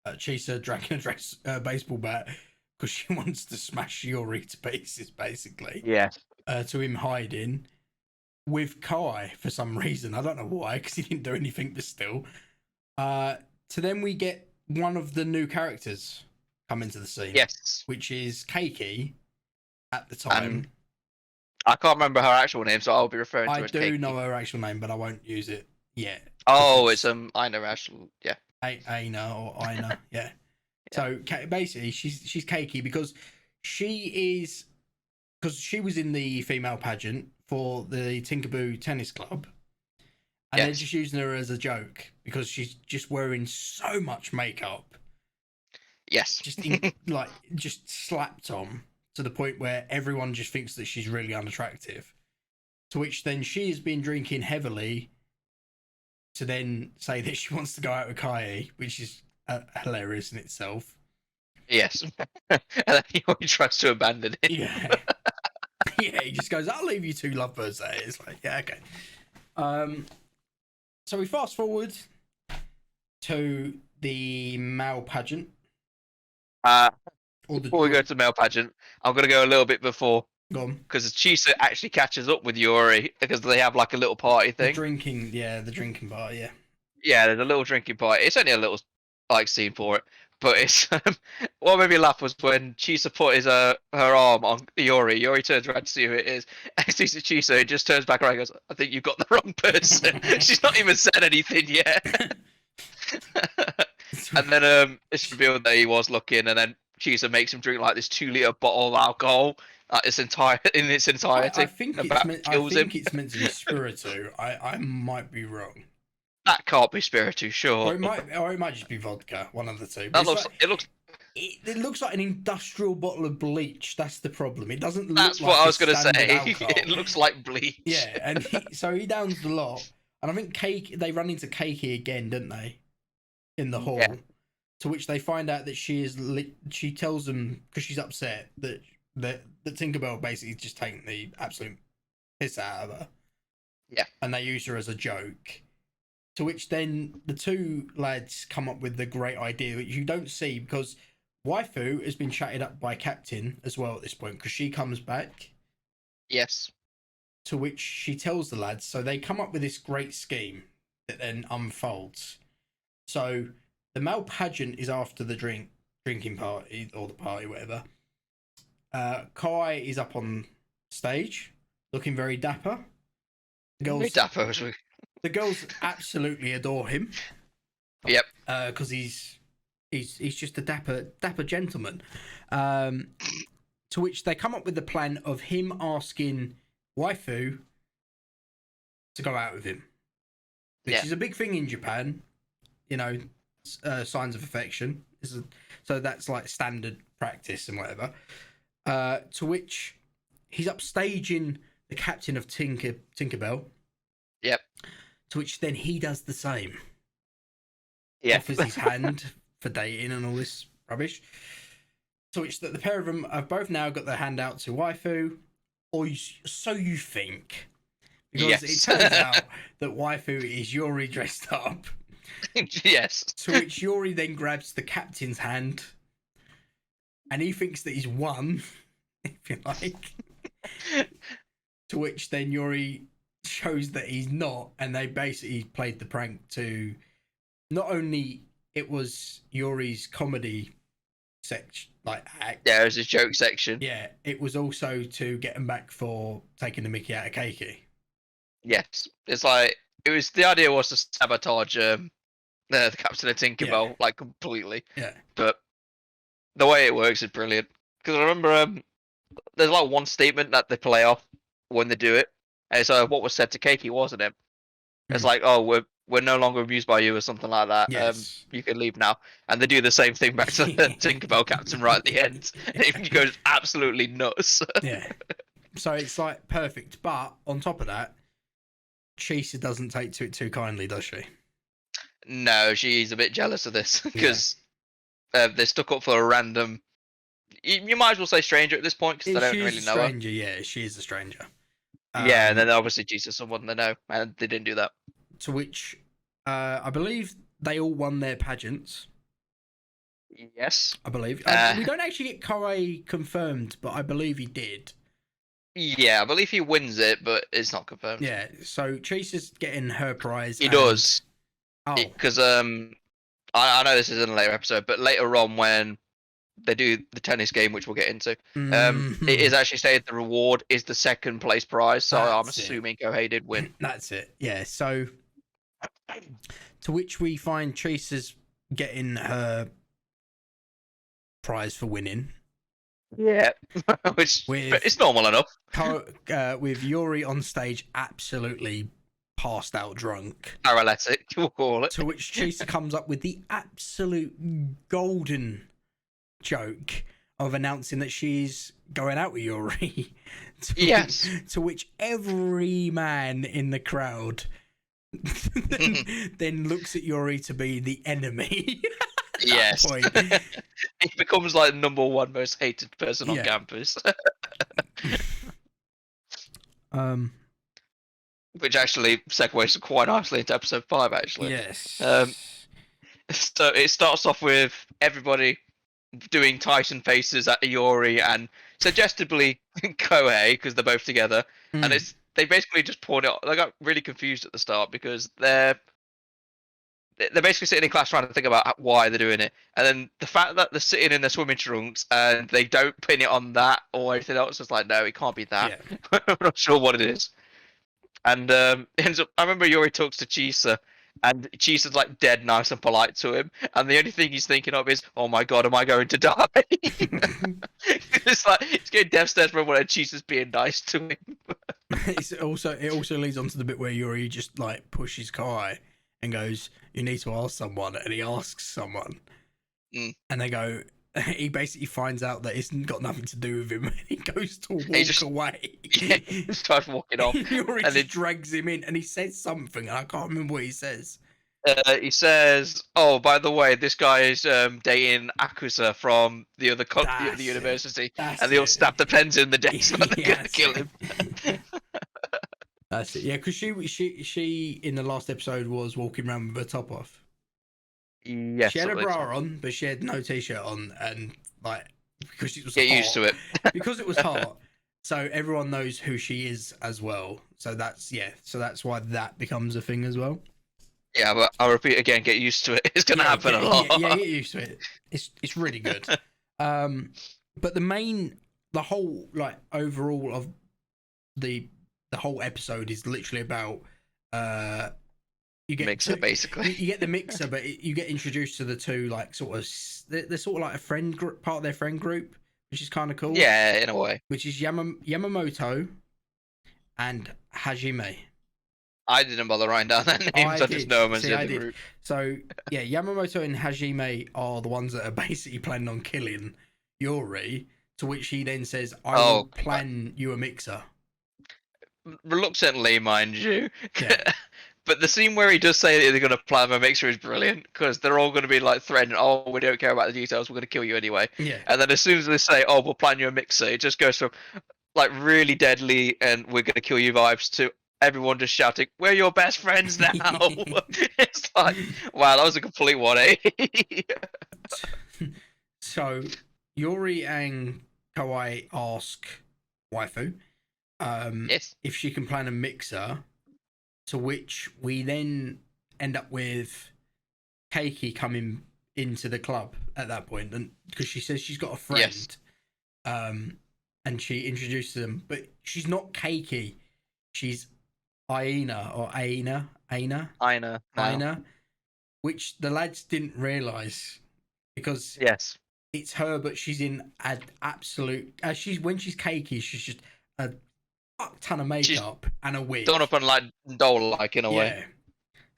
Chisa dragging a baseball bat because she wants to smash Yuri to pieces, basically. Yeah. To him hiding with Kai for some reason. I don't know why, because he didn't do anything, but still. To then we get one of the new characters come into the scene. Yes. Which is Keiki at the time. I can't remember her actual name, so I'll be referring to her as Keiki. I do know her actual name, but I won't use it yet. Oh, it's Aina actual, yeah. Aina or Aina, yeah. So basically, she's Keiki because she was in the female pageant for the Tinkerboo Tennis Club, and they're just using her as a joke because she's just wearing so much makeup. Yes, just slapped on to the point where everyone just thinks that she's really unattractive. To which then she has been drinking heavily to then say that she wants to go out with Kai, which is hilarious in itself. Yes. And then he tries to abandon it. Yeah. Yeah, he just goes, I'll leave you two lovebirds there. It's like, yeah, okay. So we fast forward to the male pageant. Before we go to the male pageant, I'm going to go a little bit before. Go on. Because Chisa actually catches up with Yuri because they have like a little party thing. The drinking party, yeah. Yeah, there's a little drinking party. It's only a little like scene for it. But it's what made me laugh was when Chisa put her arm on Yuri. Yuri turns around to see who it is. And sees Chisa, he just turns back around and goes, I think you've got the wrong person. She's not even said anything yet. And then it's revealed that he was looking, and then Chisa makes him drink like this 2-liter bottle of alcohol in its entirety. I think it's meant to be Spiritu. I might be wrong. That can't be Spiritu, sure. Or it might just be vodka, one of the two. It looks like an industrial bottle of bleach. That's the problem. It doesn't look That's like what I was going to say. Alcohol. It looks like bleach. Yeah, and he downs the lot. And I think they run into Keiki again, don't they? In the hall. Yeah. To which they find out that she tells them, because she's upset, that Tinkerbell basically just taking the absolute piss out of her. Yeah. And they use her as a joke. To which then the two lads come up with the great idea, which you don't see because Waifu has been chatted up by Captain as well at this point because she comes back. Yes. To which she tells the lads, so they come up with this great scheme that then unfolds. So the male pageant is after the drinking party or the party, whatever. Kai is up on stage, looking very dapper. Very dapper. The girls absolutely adore him. Yep. Because he's just a dapper gentleman. To which they come up with the plan of him asking Waifu to go out with him, which is a big thing in Japan. You know, signs of affection. So that's like standard practice and whatever. To which he's upstaging the captain of Tinkerbell. Yep. To which then he does the same. Yeah. Offers his hand for dating and all this rubbish. To which the pair of them have both now got their hand out to Waifu, or so you think. Because it turns out that Waifu is Yuri dressed up. Yes. To which Yuri then grabs the captain's hand, and he thinks that he's won, if you like. To which then Yuri shows that he's not, and they basically played the prank to not only it was Yuri's comedy section, like act. Yeah, it was his joke section. Yeah, it was also to get him back for taking the Mickey out of Keiki. Yes, it's like it was. The idea was to sabotage the captain of Tinkerbell like completely. Yeah. But the way it works is brilliant. Because I remember there's like one statement that they play off when they do it. And so what was said to Keiki, wasn't it? It's like, oh, we're no longer amused by you or something like that. Yes. You can leave now. And they do the same thing back to the Tinkerbell captain right at the end. And he goes absolutely nuts. Yeah. So it's like perfect. But on top of that, Chisa doesn't take to it too kindly, does she? No, she's a bit jealous of this because they stuck up for a random. You might as well say stranger at this point because they don't really know her. Stranger, yeah, she is a stranger. Yeah, and then obviously Jesus someone they know, and they didn't do that. To which I believe they all won their pageants. Yes. I believe. We don't actually get Koei confirmed, but I believe he did. Yeah, I believe he wins it, but it's not confirmed. Yeah, so Chisa's getting her prize. He does. Oh. Because I know this is in a later episode, but later on when they do the tennis game, which we'll get into, it is actually stated the reward is the second place prize, so I'm assuming Kohei did win. That's it, yeah. So, to which we find Chisa's getting her prize for winning. Yeah, which it's normal enough. With Yuri on stage absolutely passed out drunk. Paralytic, we'll call it. To which Chisa comes up with the absolute golden joke of announcing that she's going out with Yuri. Yes. To which every man in the crowd then looks at Yuri to be the enemy. Yes. He becomes like number one most hated person on campus. Which actually segues quite nicely into episode 5, actually. Yes. So it starts off with everybody doing Titan faces at Iori and suggestively Kohei because they're both together, and they basically just poured it. They got really confused at the start because they're basically sitting in class trying to think about why they're doing it, and then the fact that they're sitting in their swimming trunks and they don't pin it on that or anything else, it's like, no, it can't be that. Yeah. I'm not sure what it is. And ends up. I remember Yuri talks to Chisa, and Chisa's like dead nice and polite to him, and the only thing he's thinking of is, "Oh my god, am I going to die?" It's like it's getting devastated from when Chisa's being nice to him. It also leads on to the bit where Yuri just like pushes Kai and goes, "You need to ask someone," and he asks someone, and they go. He basically finds out that it's got nothing to do with him, and he goes to walk away. Yeah, he starts walking off, Yuri and just drags him in, and he says something, and I can't remember what he says. He says, "Oh, by the way, this guy is dating Akusa from the other the university, and they all stab the pens in the desk, and they're gonna kill him." That's it. Yeah, because she in the last episode was walking around with her top off. Yes, she had a bra on, but she had no t-shirt on, and like because it was hot, used to it because it was hot. So everyone knows who she is as well. So that's why that becomes a thing as well. Yeah, but I'll repeat again: get used to it. It's gonna happen a lot. Yeah, get used to it. It's really good. But the whole like overall of the whole episode is literally about you get mixer basically. You get the mixer, but you get introduced to the two like they're sort of like a friend group, part of their friend group, which is kind of cool. Yeah, in a way. Which is Yamamoto and Hajime. I didn't bother writing down their names. I just know them as the other group. So yeah, Yamamoto and Hajime are the ones that are basically planning on killing Yuri. To which he then says, "I will plan you a mixer." Reluctantly, mind you. Yeah. But the scene where he does say that they're going to plan a mixer is brilliant because they're all going to be like threatening, "Oh, we don't care about the details. We're going to kill you anyway." Yeah. And then as soon as they say, "Oh, we'll plan you a mixer," it just goes from like really deadly and "we're going to kill you" vibes to everyone just shouting, "We're your best friends now." It's Like, wow, that was a complete 180. So Yuri and Kawai ask waifu Yes. if she can plan a mixer, to which we then end up with Keiki coming into the club at that point, and because she says she's got a Yes. friend, and she introduces them, but she's not Keiki, she's Aina or Aina now. Aina, which the lads didn't realize because Yes. it's her, but she's in an absolute. She's when she's Keiki, she's just a fuck ton of She's makeup and a done wig. up and like doll-like in a way. Yeah,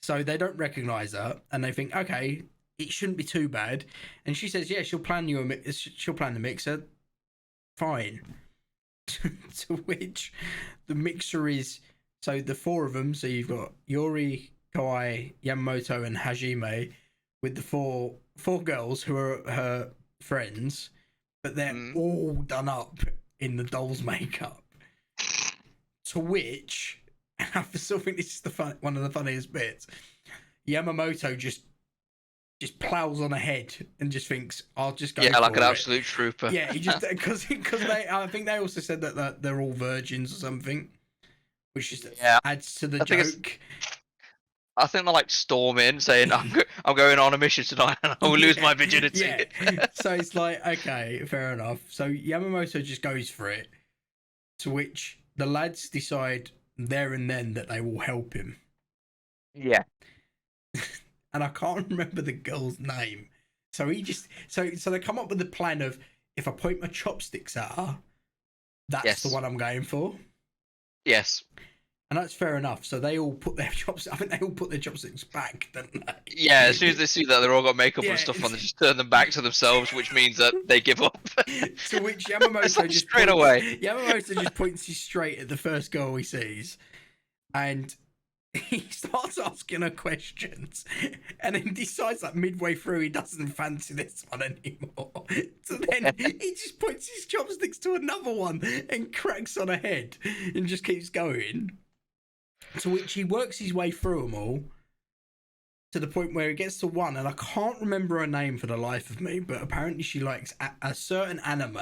so they don't recognize her, and they think, okay, it shouldn't be too bad. And she says, yeah, she'll plan the mixer, fine. To which the mixer is, so the four of them. So you've got Yuri, Kawai, Yamamoto, and Hajime, with the four girls who are her friends, but they're all done up in the doll's makeup. To which, and I still think this is one of the funniest bits. Yamamoto just plows on ahead and just thinks, "I'll just go." Yeah, like an for it. absolute trooper. Yeah, he just because they. I think they also said that they're all virgins or something, which just adds to the joke. I think they're like storming, saying, "I'm going on a mission tonight, and I will lose my virginity." Yeah, so it's like, okay, fair enough. So Yamamoto just goes for it, to which the lads decide there and then that they will help him. Yeah. And I can't remember the girl's name. So he just so they come up with the plan of, if I point my chopsticks at her, that's the one I'm going for. Yes. And that's fair enough. So they all put their chopsticks. I think they all put their chopsticks back, don't they? Yeah, as soon as they see that they're all got makeup and stuff on, they just turn them back to themselves, which means that they give up. To which Yamamoto like straight away. Yamamoto just points you straight at the first girl he sees, and he starts asking her questions, and then decides that midway through he doesn't fancy this one anymore. So then he just points his chopsticks to another one and cracks on her head and just keeps going. To which he works his way through them all to the point where he gets to one, and I can't remember her name for the life of me, but apparently she likes a certain anime.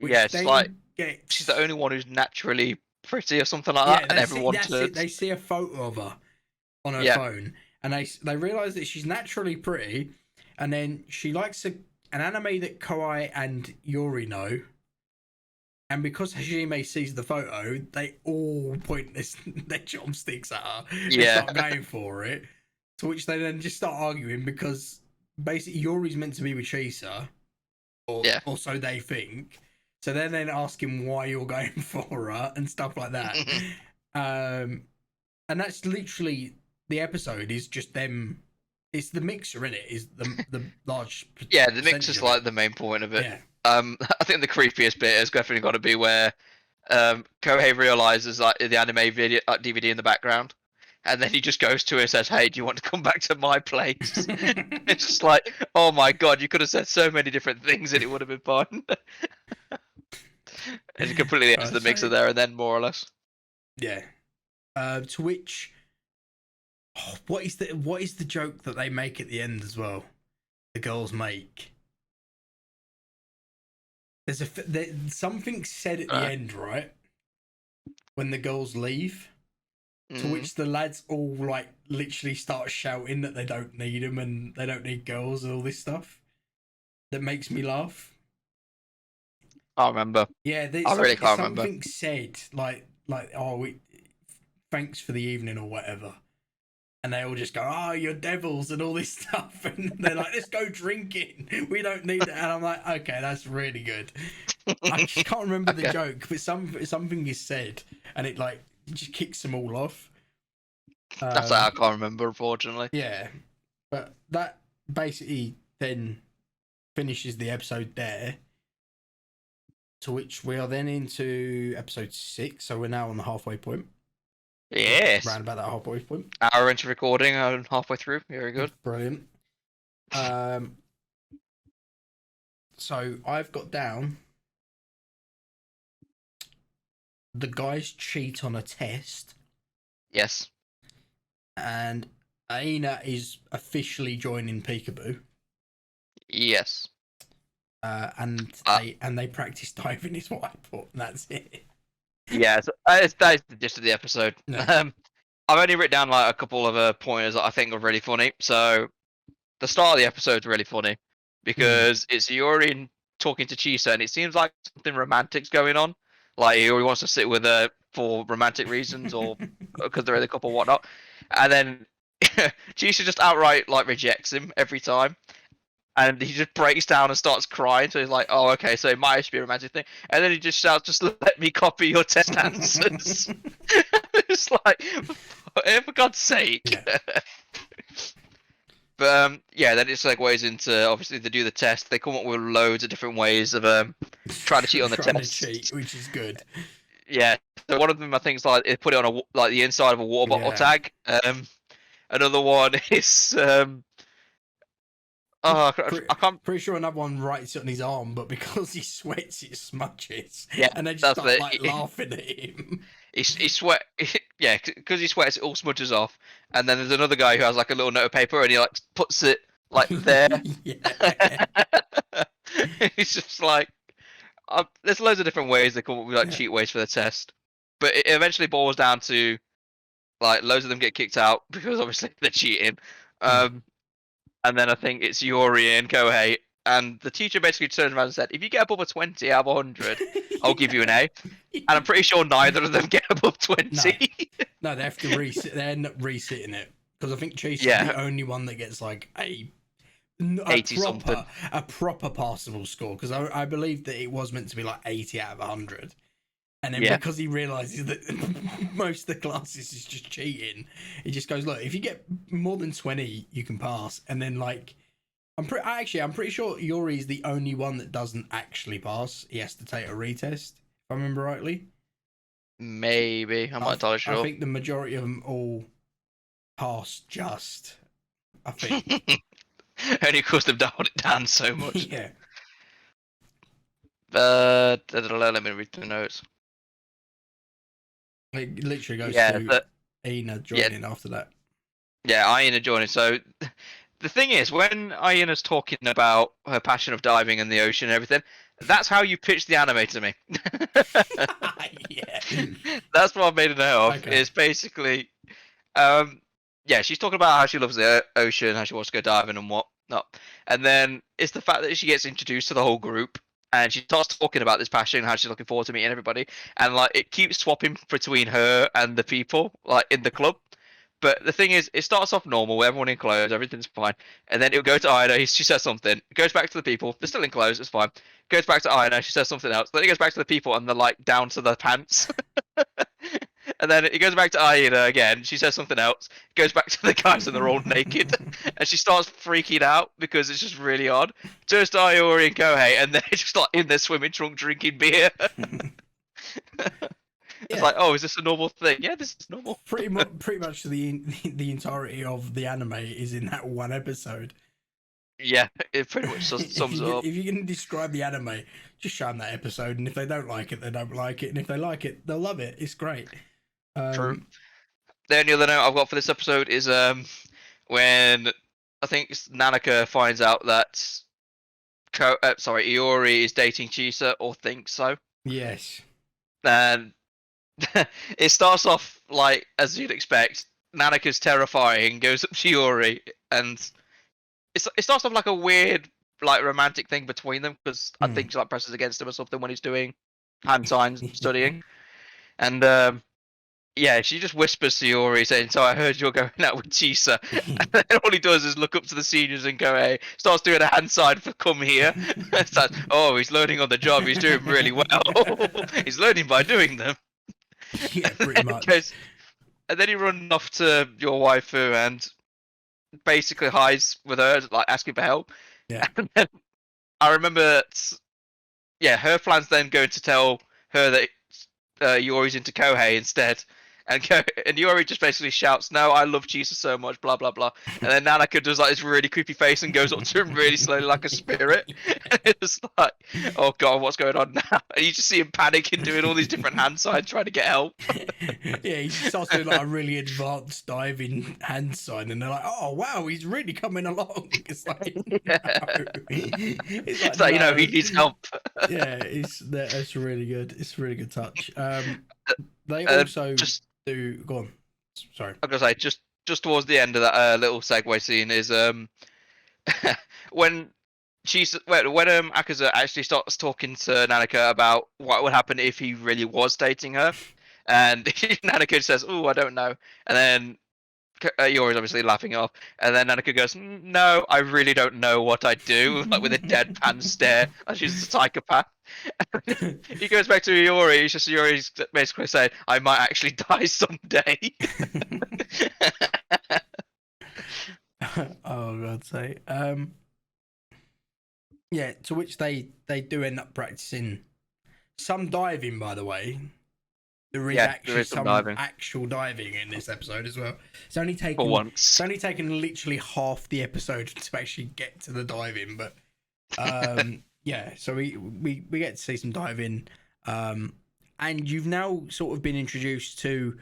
Yeah, it's like she's the only one who's naturally pretty or something like that, and everyone that's it. They see a photo of her on her phone, and they realise that she's naturally pretty, and then she likes an anime that Kawai and Yuri know. And because Hajime sees the photo, they all point their chopsticks at her. They start going for it. To which they then just start arguing because basically Yuri's meant to be with Chisa. Or so they think. So then they ask him why you're going for her and stuff like that. And that's literally the episode is just them. It's the mixer in it, is the large. Yeah, the mixer's like the main point of it. Yeah. I think the creepiest bit has definitely got to be where Kohei realizes like the anime video DVD in the background, and then he just goes to her and says, "Hey, do you want to come back to my place?" It's just like, oh my god, you could have said so many different things and it would have been fun. And he completely ends the mixer there and then, more or less. Yeah. To which, what is the joke that they make at the end as well? The girls make. There's something said at the end, right? When the girls leave, to which the lads all like literally start shouting that they don't need them and they don't need girls and all this stuff. That makes me laugh. I remember. Yeah, I really can't remember. Something said like thanks for the evening or whatever. And they all just go, "Oh, you're devils," and all this stuff. And they're like, "Let's go drinking. We don't need that." And I'm like, okay, that's really good. I just can't remember the joke, but something is said, and it like just kicks them all off. That's what I can't remember, unfortunately. Yeah, but that basically then finishes the episode there. To which we are then into episode 6, so we're now on the halfway point. Yes. Round about that halfway point. Hour into recording, halfway through. Very good. Brilliant. So I've got down the guys cheat on a test. Yes. And Aina is officially joining Peekaboo, Yes. and Uh, they practice diving is what I put. And that's it. yeah, so that is the gist of the episode. No. I've only written down like a couple of pointers that I think are really funny. So the start of the episode's really funny Mm. because it's Yuri talking to Chisa, and it seems like something romantic's going on. Like Yuri wants to sit with her for romantic reasons, or because they're in a couple, or whatnot. And then Chisa just outright like rejects him every time, and he just breaks down and starts crying. So he's like, "Oh, okay, so it might just be a romantic thing." And then he just shouts, "Just let me copy your test answers." It's like, for God's sake. Yeah. But yeah, then it segues into obviously they do the test. They come up with loads of different ways of trying to cheat on the Trying to test. cheat, which is good. Yeah, so one of them I think is like they put it on like the inside of a water bottle Yeah. tag. Another one is oh Pretty, I can't. pretty sure another one writes it on his arm, but because he sweats, it smudges, Yeah, and they just that's start it. like laughing at him. He sweat. Yeah, because he sweats, it all smudges off. And then there's another guy who has like a little note of paper, and he like puts it like there. Yeah. He's just like, there's loads of different ways they come up with like Yeah. cheat ways for the test, but it eventually boils down to like loads of them get kicked out because obviously they're cheating. Mm. And then I think it's Yuri and Kohei, and the teacher basically turns around and said, "If you get above a 20 out of 100, I'll give you an A." And I'm pretty sure neither of them get above No, 20. no, they have to resit. They end up resitting it because I think Chase is the Yeah, only one that gets like a 80 something. proper passable score because I believe that it was meant to be like 80 out of 100, and then Yeah, because he realizes that most of the classes is just cheating, he just goes, look, if you get more than 20 you can pass. And then like I'm pretty sure Yuri is the only one that doesn't actually pass. He has to take a retest if I remember rightly. maybe. I'm not entirely I sure. think the majority of them all pass just, I think. Only because they've dialed it down so much. Yeah. Let me read the notes. It literally goes Yeah, to Ina yeah, joining after that. yeah. Ian joining. So the thing is, when Iaina's talking about her passion of diving in the ocean and everything, that's how you pitch the anime to me. Yeah. That's what I've made a note of. Okay. Is basically, um, yeah, she's talking about how she loves the ocean, how she wants to go diving and whatnot, and then it's the fact that she gets introduced to the whole group. And she starts talking about this passion, how she's looking forward to meeting everybody, and like it keeps swapping between her and the people like in the club. But the thing is, it starts off normal, everyone in clothes, everything's fine, and then it'll go to Ida. She says something. It goes back to the people. They're still in clothes. It's fine. Goes back to Ida. She says something else. Then it goes back to the people, and they're like down to the pants. And then it goes back to Ida again. She says something else. It goes back to the guys, and they're all naked. And she starts freaking out because it's just really odd. Turns to Iori and Kohei, and they're just like in their swimming trunk drinking beer. It's Yeah. like, oh, is this a normal thing? Yeah, this is normal. Pretty much the entirety of the anime is in that one episode. Yeah, it pretty much sums it up. If you're going to describe the anime, just show them that episode, and if they don't like it, they don't like it, and if they like it, they'll love it. It's great. True. The only other note I've got for this episode is when I think Nanaka finds out that Iori is dating Chisa or thinks so, Yes. and it starts off like as you'd expect. Nanaka's terrifying, goes up to Iori, and it starts off like a weird like romantic thing between them because I Hmm. think she like presses against him or something when he's doing hand signs Yeah. studying, and yeah, she just whispers to Yuri saying, "So I heard you're going out with Chisa." And then all he does is look up to the seniors and go, "Hey," starts doing a hand sign for "come here." It's like, oh, he's learning on the job. He's doing really well. He's learning by doing them. Yeah, And pretty then, much. and then he runs off to your waifu and basically hides with her, like asking for help. Yeah. And then I remember, yeah, her plan's then going to tell her that Yuri's into Kohei instead. and Yuri just basically shouts, "No, I love Jesus so much," blah blah blah. And then Nanaka does like this really creepy face and goes up to him really slowly like a spirit. And it's like, oh god, what's going on now? And you just see him panicking, doing all these different hand signs, trying to get help. Yeah, he starts doing like a really advanced diving hand sign, and they're like, "Oh wow, he's really coming along." It's like, no. It's like, So no. he needs help. Yeah, that's really good. It's a really good touch. They Uh, also just do. Go on. Sorry. I'm gonna say just towards the end of that little segue scene is when when Akaza actually starts talking to Nanaka about what would happen if he really was dating her, and Nanaka says, "Oh, I don't know," and then Yori's obviously laughing off, and then Nanaka goes, "No, I really don't know what I do," like with a deadpan stare, and she's a psychopath. He goes back to Yori. Yori's basically saying, "I might actually die someday." Oh God's sake. Yeah. To which they do end up practicing some diving, by the way. There is actually some actual diving in this episode as well. It's only taken For once. It's only taken literally half the episode to actually get to the diving, but yeah. So we get to see some diving, and you've now sort of been introduced to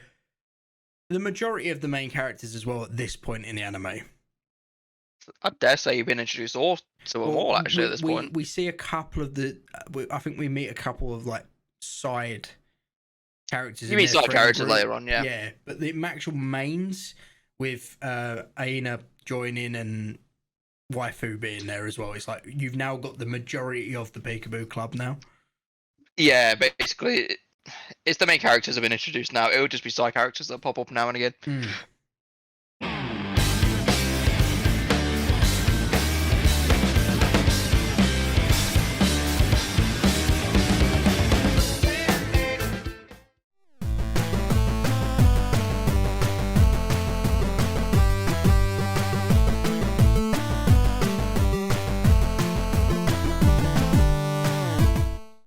the majority of the main characters as well at this point in the anime. I dare say you've been introduced all to them all actually at this point. We see a couple of the. I think we meet a couple of like side characters. You mean side characters later on, yeah. Yeah, but the actual mains with Aina joining and Waifu being there as well. It's like you've now got the majority of the Peekaboo Club now. Yeah, basically, it's the main characters have been introduced now. It would just be side characters that pop up now and again.